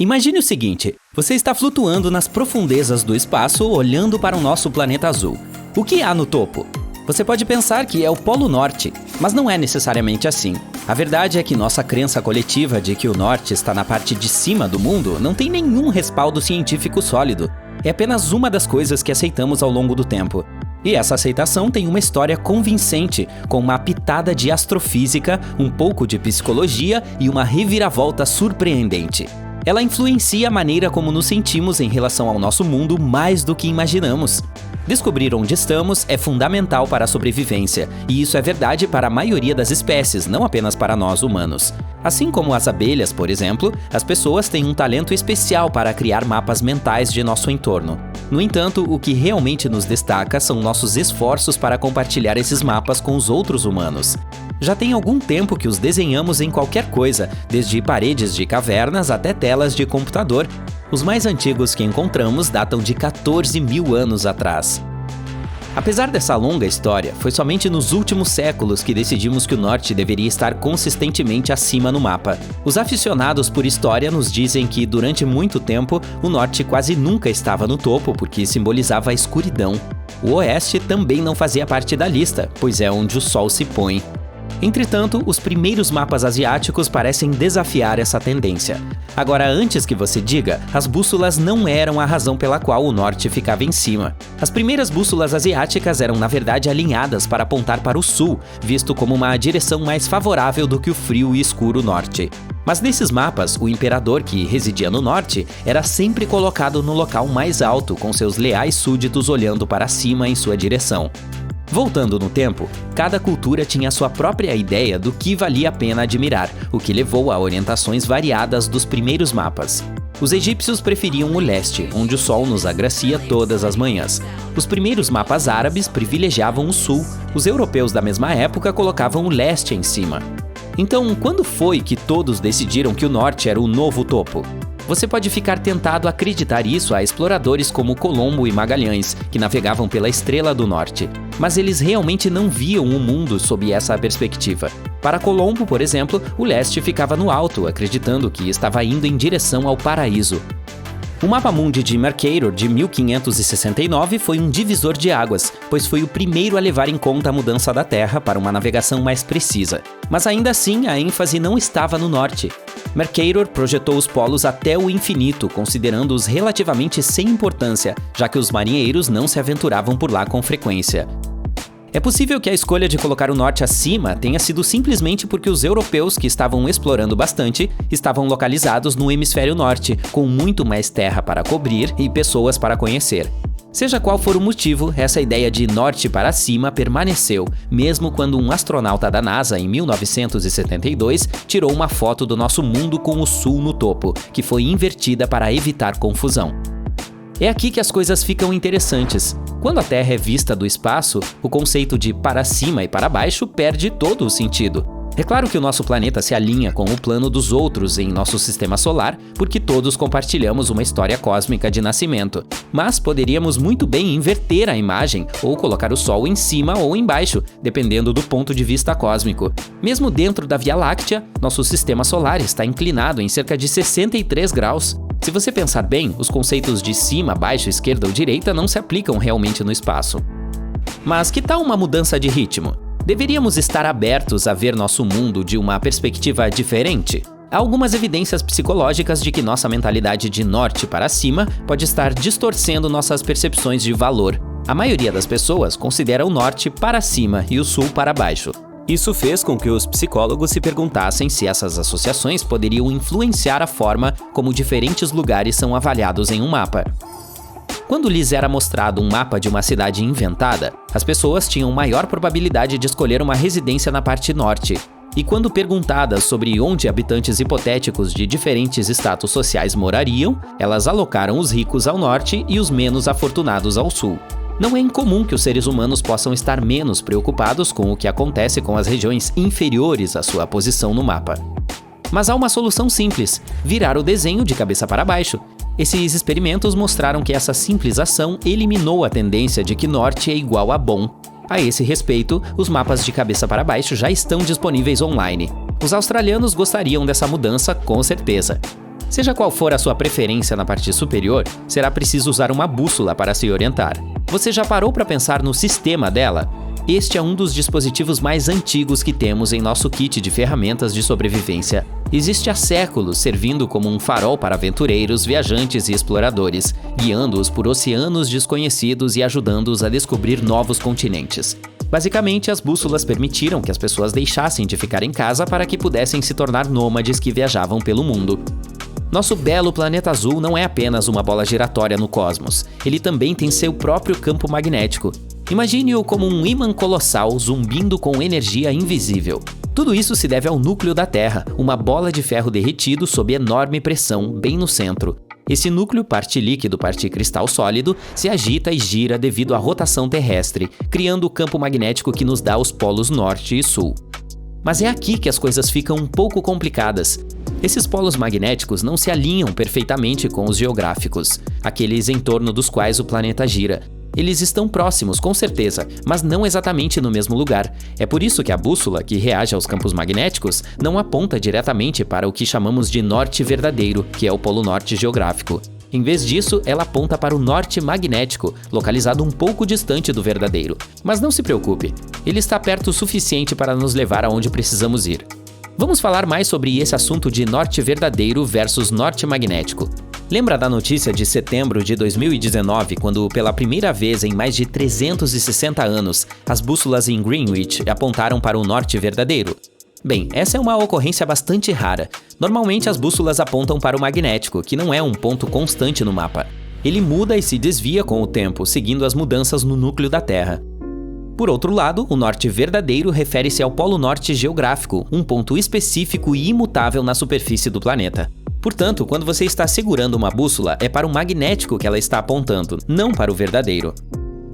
Imagine o seguinte, você está flutuando nas profundezas do espaço olhando para o nosso planeta azul. O que há no topo? Você pode pensar que é o Polo Norte, mas não é necessariamente assim. A verdade é que nossa crença coletiva de que o norte está na parte de cima do mundo não tem nenhum respaldo científico sólido. É apenas uma das coisas que aceitamos ao longo do tempo. E essa aceitação tem uma história convincente, com uma pitada de astrofísica, um pouco de psicologia e uma reviravolta surpreendente. Ela influencia a maneira como nos sentimos em relação ao nosso mundo mais do que imaginamos. Descobrir onde estamos é fundamental para a sobrevivência, e isso é verdade para a maioria das espécies, não apenas para nós humanos. Assim como as abelhas, por exemplo, as pessoas têm um talento especial para criar mapas mentais de nosso entorno. No entanto, o que realmente nos destaca são nossos esforços para compartilhar esses mapas com os outros humanos. Já tem algum tempo que os desenhamos em qualquer coisa, desde paredes de cavernas até telas de computador. Os mais antigos que encontramos datam de 14 mil anos atrás. Apesar dessa longa história, foi somente nos últimos séculos que decidimos que o norte deveria estar consistentemente acima no mapa. Os aficionados por história nos dizem que, durante muito tempo, o norte quase nunca estava no topo porque simbolizava a escuridão. O oeste também não fazia parte da lista, pois é onde o sol se põe. Entretanto, os primeiros mapas asiáticos parecem desafiar essa tendência. Agora, antes que você diga, as bússolas não eram a razão pela qual o norte ficava em cima. As primeiras bússolas asiáticas eram, na verdade, alinhadas para apontar para o sul, visto como uma direção mais favorável do que o frio e escuro norte. Mas nesses mapas, o imperador que residia no norte era sempre colocado no local mais alto, com seus leais súditos olhando para cima em sua direção. Voltando no tempo, cada cultura tinha sua própria ideia do que valia a pena admirar, o que levou a orientações variadas dos primeiros mapas. Os egípcios preferiam o leste, onde o sol nos agracia todas as manhãs. Os primeiros mapas árabes privilegiavam o sul. Os europeus da mesma época colocavam o leste em cima. Então, quando foi que todos decidiram que o norte era o novo topo? Você pode ficar tentado a acreditar isso a exploradores como Colombo e Magalhães, que navegavam pela Estrela do Norte. Mas eles realmente não viam o mundo sob essa perspectiva. Para Colombo, por exemplo, o leste ficava no alto, acreditando que estava indo em direção ao paraíso. O Mapa Mundi de Mercator, de 1569, foi um divisor de águas, pois foi o primeiro a levar em conta a mudança da Terra para uma navegação mais precisa. Mas ainda assim, a ênfase não estava no norte. Mercator projetou os polos até o infinito, considerando-os relativamente sem importância, já que os marinheiros não se aventuravam por lá com frequência. É possível que a escolha de colocar o norte acima tenha sido simplesmente porque os europeus que estavam explorando bastante estavam localizados no hemisfério norte, com muito mais terra para cobrir e pessoas para conhecer. Seja qual for o motivo, essa ideia de norte para cima permaneceu, mesmo quando um astronauta da NASA, em 1972, tirou uma foto do nosso mundo com o sul no topo, que foi invertida para evitar confusão. É aqui que as coisas ficam interessantes. Quando a Terra é vista do espaço, o conceito de para cima e para baixo perde todo o sentido. É claro que o nosso planeta se alinha com o plano dos outros em nosso sistema solar, porque todos compartilhamos uma história cósmica de nascimento. Mas poderíamos muito bem inverter a imagem, ou colocar o Sol em cima ou embaixo, dependendo do ponto de vista cósmico. Mesmo dentro da Via Láctea, nosso sistema solar está inclinado em cerca de 63 graus. Se você pensar bem, os conceitos de cima, baixo, esquerda ou direita não se aplicam realmente no espaço. Mas que tal uma mudança de ritmo? Deveríamos estar abertos a ver nosso mundo de uma perspectiva diferente? Há algumas evidências psicológicas de que nossa mentalidade de norte para cima pode estar distorcendo nossas percepções de valor. A maioria das pessoas considera o norte para cima e o sul para baixo. Isso fez com que os psicólogos se perguntassem se essas associações poderiam influenciar a forma como diferentes lugares são avaliados em um mapa. Quando lhes era mostrado um mapa de uma cidade inventada, as pessoas tinham maior probabilidade de escolher uma residência na parte norte. E quando perguntadas sobre onde habitantes hipotéticos de diferentes status sociais morariam, elas alocaram os ricos ao norte e os menos afortunados ao sul. Não é incomum que os seres humanos possam estar menos preocupados com o que acontece com as regiões inferiores à sua posição no mapa. Mas há uma solução simples: virar o desenho de cabeça para baixo. Esses experimentos mostraram que essa simples ação eliminou a tendência de que norte é igual a bom. A esse respeito, os mapas de cabeça para baixo já estão disponíveis online. Os australianos gostariam dessa mudança, com certeza. Seja qual for a sua preferência na parte superior, será preciso usar uma bússola para se orientar. Você já parou para pensar no sistema dela? Este é um dos dispositivos mais antigos que temos em nosso kit de ferramentas de sobrevivência. Existe há séculos, servindo como um farol para aventureiros, viajantes e exploradores, guiando-os por oceanos desconhecidos e ajudando-os a descobrir novos continentes. Basicamente, as bússolas permitiram que as pessoas deixassem de ficar em casa para que pudessem se tornar nômades que viajavam pelo mundo. Nosso belo planeta azul não é apenas uma bola giratória no cosmos, ele também tem seu próprio campo magnético. Imagine-o como um ímã colossal zumbindo com energia invisível. Tudo isso se deve ao núcleo da Terra, uma bola de ferro derretido sob enorme pressão bem no centro. Esse núcleo, parte líquido, parte cristal sólido, se agita e gira devido à rotação terrestre, criando o campo magnético que nos dá os polos norte e sul. Mas é aqui que as coisas ficam um pouco complicadas. Esses polos magnéticos não se alinham perfeitamente com os geográficos, aqueles em torno dos quais o planeta gira. Eles estão próximos, com certeza, mas não exatamente no mesmo lugar. É por isso que a bússola, que reage aos campos magnéticos, não aponta diretamente para o que chamamos de norte verdadeiro, que é o polo norte geográfico. Em vez disso, ela aponta para o norte magnético, localizado um pouco distante do verdadeiro. Mas não se preocupe, ele está perto o suficiente para nos levar aonde precisamos ir. Vamos falar mais sobre esse assunto de norte verdadeiro versus norte magnético. Lembra da notícia de setembro de 2019, quando pela primeira vez em mais de 360 anos, as bússolas em Greenwich apontaram para o norte verdadeiro? Bem, essa é uma ocorrência bastante rara. Normalmente as bússolas apontam para o magnético, que não é um ponto constante no mapa. Ele muda e se desvia com o tempo, seguindo as mudanças no núcleo da Terra. Por outro lado, o norte verdadeiro refere-se ao polo norte geográfico, um ponto específico e imutável na superfície do planeta. Portanto, quando você está segurando uma bússola, é para o magnético que ela está apontando, não para o verdadeiro.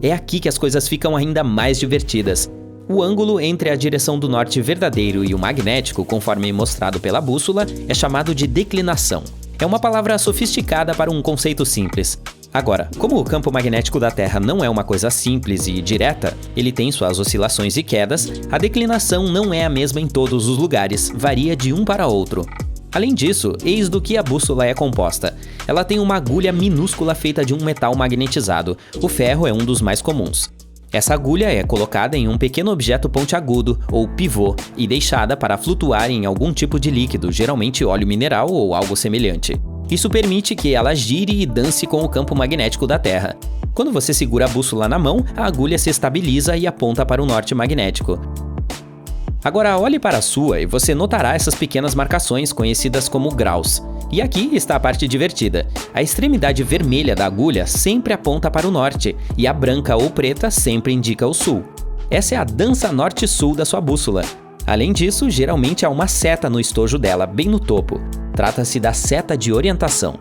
É aqui que as coisas ficam ainda mais divertidas. O ângulo entre a direção do norte verdadeiro e o magnético, conforme mostrado pela bússola, é chamado de declinação. É uma palavra sofisticada para um conceito simples. Agora, como o campo magnético da Terra não é uma coisa simples e direta, ele tem suas oscilações e quedas, a declinação não é a mesma em todos os lugares, varia de um para outro. Além disso, eis do que a bússola é composta. Ela tem uma agulha minúscula feita de um metal magnetizado. O ferro é um dos mais comuns. Essa agulha é colocada em um pequeno objeto pontiagudo, ou pivô, e deixada para flutuar em algum tipo de líquido, geralmente óleo mineral ou algo semelhante. Isso permite que ela gire e dance com o campo magnético da Terra. Quando você segura a bússola na mão, a agulha se estabiliza e aponta para o norte magnético. Agora olhe para a sua e você notará essas pequenas marcações conhecidas como graus. E aqui está a parte divertida. A extremidade vermelha da agulha sempre aponta para o norte e a branca ou preta sempre indica o sul. Essa é a dança norte-sul da sua bússola. Além disso, geralmente há uma seta no estojo dela, bem no topo. Trata-se da seta de orientação.